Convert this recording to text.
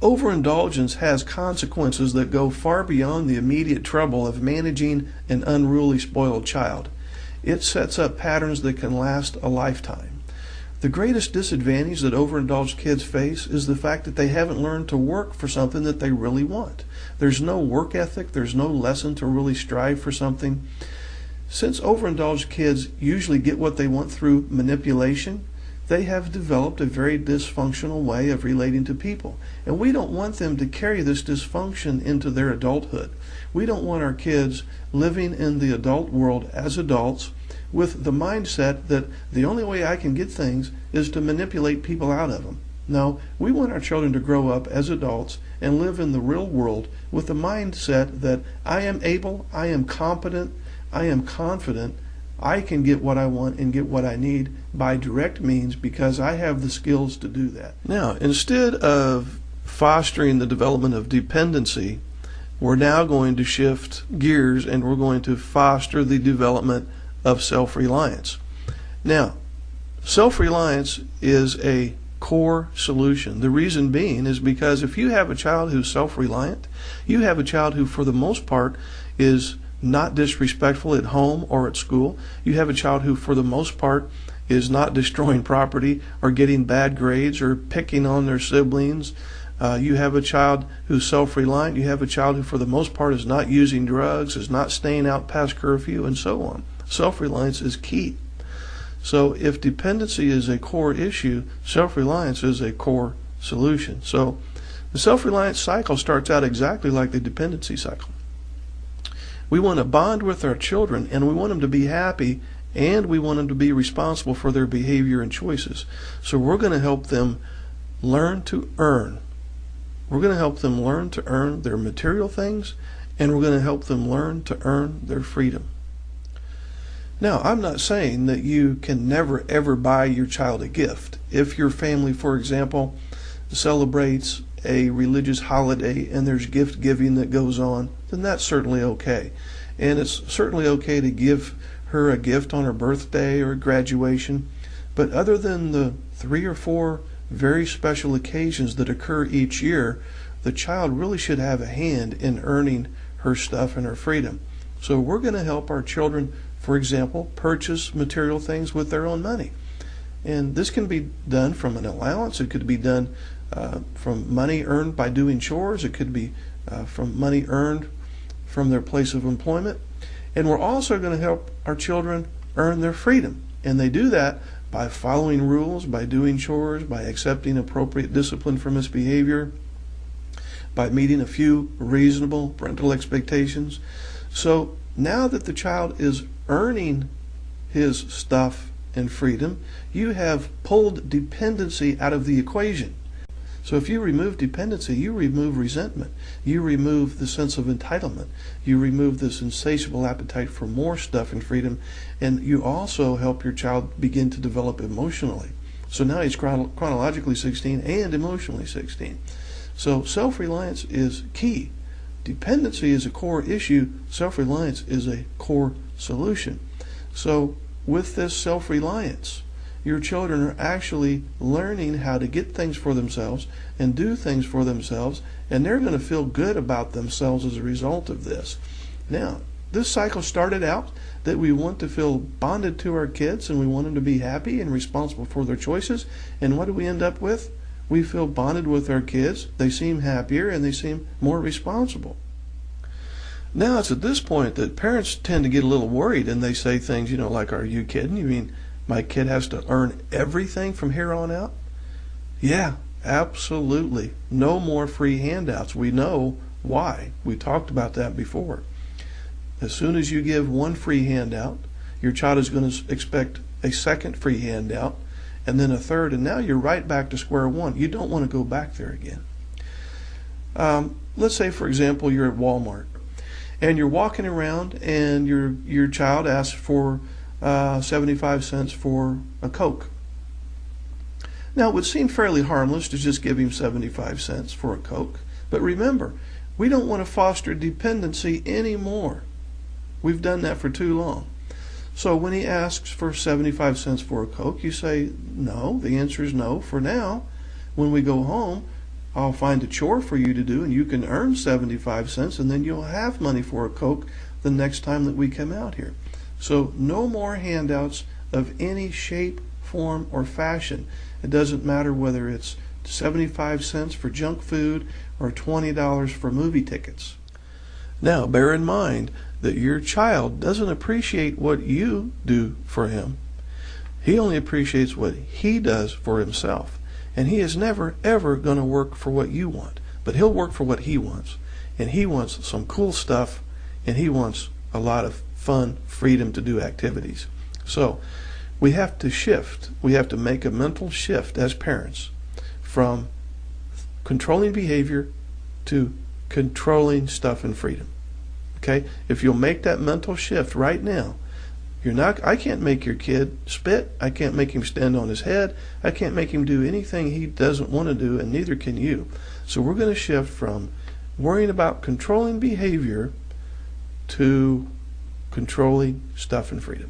Overindulgence has consequences that go far beyond the immediate trouble of managing an unruly, spoiled child. It sets up patterns that can last a lifetime. The greatest disadvantage that overindulged kids face is the fact that they haven't learned to work for something that they really want. There's no work ethic, there's no lesson to really strive for something. Since overindulged kids usually get what they want through manipulation, they have developed a very dysfunctional way of relating to people. And we don't want them to carry this dysfunction into their adulthood. We don't want our kids living in the adult world as adults with the mindset that the only way I can get things is to manipulate people out of them. No, we want our children to grow up as adults and live in the real world with the mindset that I am able, I am competent, I am confident, I can get what I want and get what I need by direct means because I have the skills to do that. Now, instead of fostering the development of dependency, we're now going to shift gears and we're going to foster the development of self-reliance. Now, self-reliance is a core solution. The reason being is because if you have a child who's self-reliant, you have a child who for the most part is not disrespectful at home or at school. You have a child who for the most part is not destroying property or getting bad grades or picking on their siblings. You have a child who's self-reliant. You have a child who for the most part is not using drugs, is not staying out past curfew, and so on. Self-reliance is key. So if dependency is a core issue, self-reliance is a core solution. So the self-reliance cycle starts out exactly like the dependency cycle. We want to bond with our children, and we want them to be happy, and we want them to be responsible for their behavior and choices. So we're going to help them learn to earn. We're going to help them learn to earn their material things, and we're going to help them learn to earn their freedom. Now, I'm not saying that you can never ever buy your child a gift. If your family, for example, celebrates a religious holiday and there's gift giving that goes on, then that's certainly okay. And it's certainly okay to give her a gift on her birthday or graduation. But other than the 3 or 4 very special occasions that occur each year, the child really should have a hand in earning her stuff and her freedom. So we're going to help our children, for example, purchase material things with their own money. And this can be done from an allowance. It could be done from money earned by doing chores. It could be from money earned from their place of employment. And we're also going to help our children earn their freedom. And they do that by following rules, by doing chores, by accepting appropriate discipline for misbehavior, by meeting a few reasonable parental expectations. So now that the child is earning his stuff and freedom, you have pulled dependency out of the equation. So if you remove dependency, you remove resentment. You remove the sense of entitlement. You remove this insatiable appetite for more stuff and freedom. And you also help your child begin to develop emotionally. So now he's chronologically 16 and emotionally 16. So self-reliance is key. Dependency is a core issue. Self-reliance is a core solution. So with this self-reliance, your children are actually learning how to get things for themselves and do things for themselves, and they're going to feel good about themselves as a result of this. Now, this cycle started out that we want to feel bonded to our kids and we want them to be happy and responsible for their choices. And what do we end up with? We feel bonded with our kids. They seem happier and they seem more responsible. Now it's at this point that parents tend to get a little worried and they say things, like, are you kidding? You mean my kid has to earn everything from here on out? Yeah, absolutely. No more free handouts. We know why. We talked about that before. As soon as you give one free handout, your child is going to expect a second free handout, and then a third, and now you're right back to square one. You don't want to go back there again. Let's say, for example, you're at Walmart, and you're walking around, and your child asks for 75 cents for a Coke. Now, it would seem fairly harmless to just give him 75 cents for a Coke, but remember, we don't want to foster dependency anymore. We've done that for too long. So when he asks for 75 cents for a Coke, you say no. The answer is no for now. When we go home, I'll find a chore for you to do, and you can earn 75 cents, and then you'll have money for a Coke the next time that we come out here. So no more handouts of any shape, form, or fashion. It doesn't matter whether it's 75 cents for junk food or $20 for movie tickets. Now, bear in mind that your child doesn't appreciate what you do for him. He only appreciates what he does for himself. And he is never, ever going to work for what you want. But he'll work for what he wants. And he wants some cool stuff, and he wants a lot of fun, freedom to do activities. So we have to shift. We have to make a mental shift as parents from controlling behavior to controlling stuff and freedom. Okay? If you'll make that mental shift right now, I can't make your kid spit. I can't make him stand on his head. I can't make him do anything he doesn't want to do, and neither can you. So we're going to shift from worrying about controlling behavior to controlling stuff and freedom.